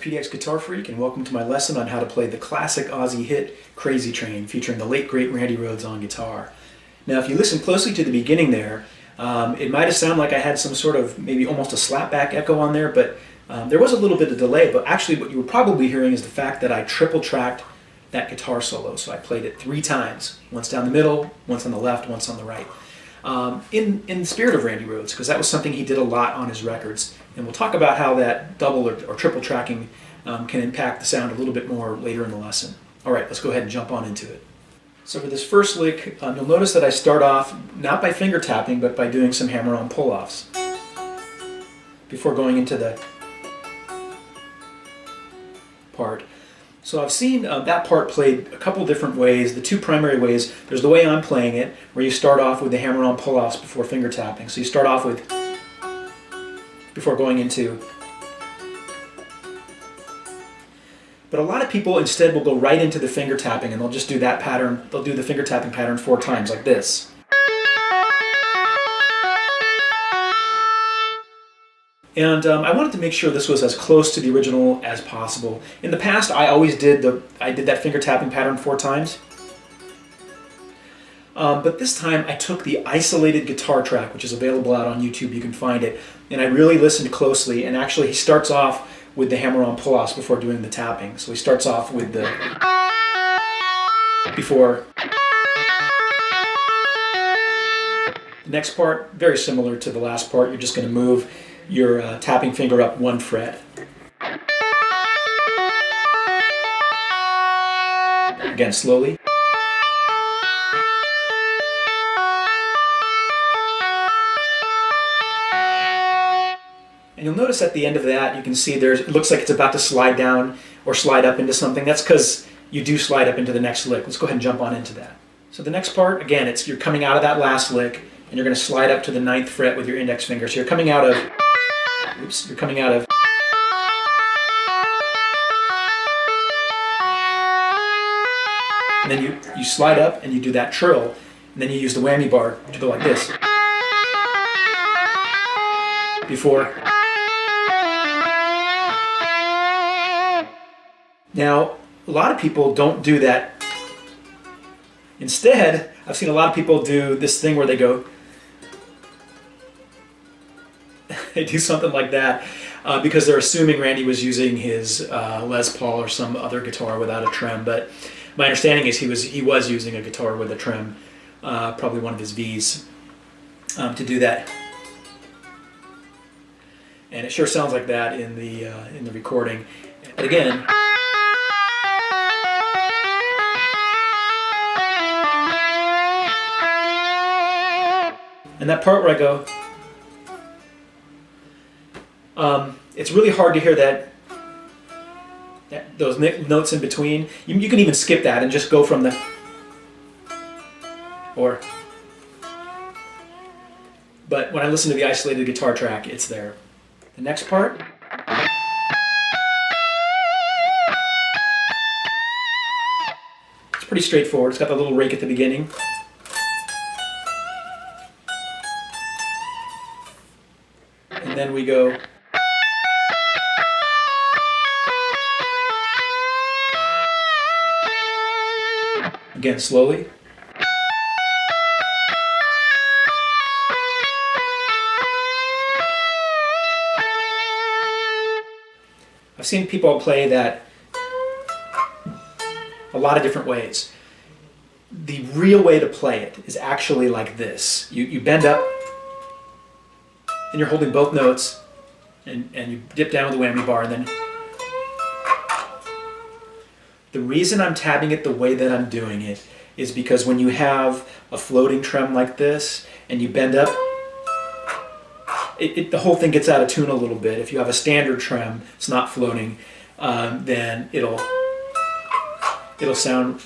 PDX Guitar Freak, and welcome to my lesson on how to play the classic Ozzy hit Crazy Train, featuring the late great Randy Rhoads on guitar. Now if you listen closely to the beginning there, it might have sounded like I had some sort of maybe almost a slapback echo on there, but there was a little bit of delay. But actually what you were probably hearing is the fact that I triple tracked that guitar solo. So I played it 3 times, once down the middle, once on the left, once on the right. In the spirit of Randy Rhoads, because that was something he did a lot on his records. And we'll talk about how that double or triple tracking can impact the sound a little bit more later in the lesson. All right, let's go ahead and jump on into it. So for this first lick, you'll notice that I start off not by finger tapping, but by doing some hammer-on pull-offs before going into the part. So I've seen that part played a couple different ways. The 2 primary ways, there's the way I'm playing it, where you start off with the hammer-on pull-offs before finger tapping. So you start off with, before going into. But a lot of people instead will go right into the finger tapping, and they'll just do that pattern. They'll do the finger tapping pattern 4 times, like this. And I wanted to make sure this was as close to the original as possible. In the past, I always did that finger tapping pattern 4 times. But this time, I took the isolated guitar track, which is available out on YouTube. You can find it. And I really listened closely. And actually, he starts off with the hammer-on pull-offs before doing the tapping. So he starts off with the before. The next part, very similar to the last part. You're just going to move your tapping finger up 1 fret. Again, slowly. And you'll notice at the end of that, you can see it looks like it's about to slide down or slide up into something. That's because you do slide up into the next lick. Let's go ahead and jump on into that. So the next part, again, you're coming out of that last lick, and you're going to slide up to the 9th fret with your index finger. So you're coming out of, you're coming out of, and then you slide up and you do that trill, and then you use the whammy bar to go like this. Before. Now, a lot of people don't do that. Instead, I've seen a lot of people do this thing where they go, they do something like that because they're assuming Randy was using his Les Paul or some other guitar without a trem. But my understanding is he was using a guitar with a trem, probably one of his V's, to do that. And it sure sounds like that in the recording. But again. And that part where I go, it's really hard to hear those notes in between. You can even skip that and just go from the, or. But when I listen to the isolated guitar track, it's there. The next part. It's pretty straightforward. It's got the little rake at the beginning. And then we go. Again, slowly. I've seen people play that a lot of different ways. The real way to play it is actually like this. You bend up, and you're holding both notes, and you dip down with the whammy bar, and then. The reason I'm tabbing it the way that I'm doing it is because when you have a floating trem like this, and you bend up, the whole thing gets out of tune a little bit. If you have a standard trem, it's not floating, then it'll sound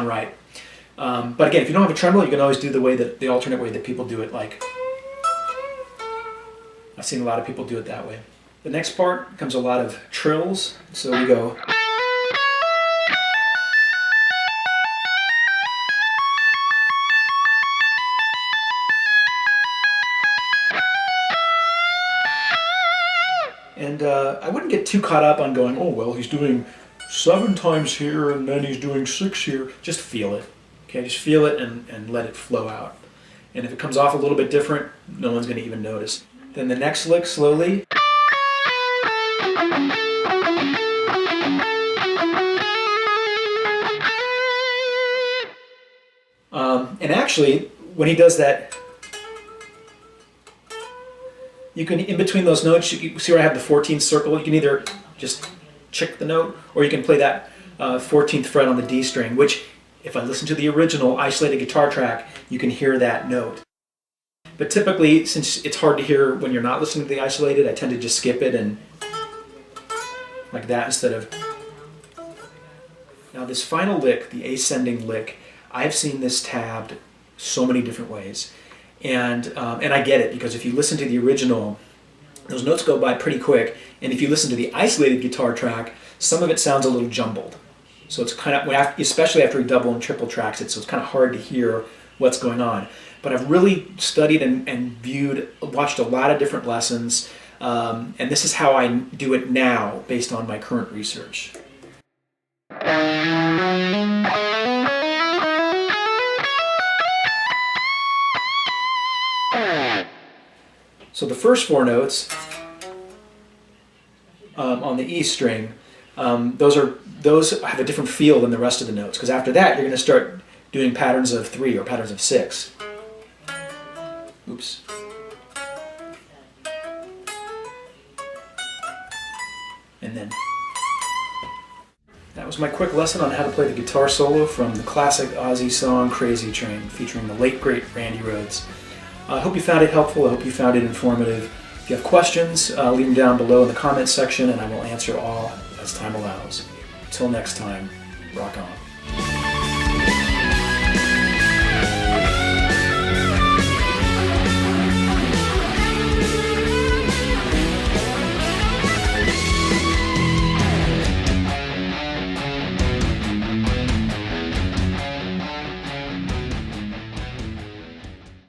right. But again, if you don't have a tremolo, you can always do the alternate way that people do it. Like I've seen a lot of people do it that way. The next part comes a lot of trills. So we go. And I wouldn't get too caught up on going, oh, well, he's doing 7 times here and then he's doing 6 here. Just feel it. Okay, just feel it and let it flow out. And if it comes off a little bit different, no one's going to even notice. Then the next lick, slowly. And actually, when he does that, you can, in between those notes, you see where I have the 14th circle? You can either just check the note, or you can play that 14th fret on the D string, which, if I listen to the original isolated guitar track, you can hear that note. But typically, since it's hard to hear when you're not listening to the isolated, I tend to just skip it and like that instead of... Now this final lick, the ascending lick, I've seen this tabbed so many different ways. And I get it, because if you listen to the original, those notes go by pretty quick, and if you listen to the isolated guitar track, some of it sounds a little jumbled. So it's kind of, especially after we double and triple tracks it, so it's kind of hard to hear what's going on. But I've really studied and watched a lot of different lessons, and this is how I do it now based on my current research. So the first 4 notes on the E string, those have a different feel than the rest of the notes, because after that you're going to start doing patterns of 3 or patterns of 6. Oops. And then that was my quick lesson on how to play the guitar solo from the classic Ozzy song Crazy Train, featuring the late great Randy Rhoads. I hope you found it helpful. I hope you found it informative. If you have questions, leave them down below in the comments section, and I will answer all as time allows. Until next time, rock on.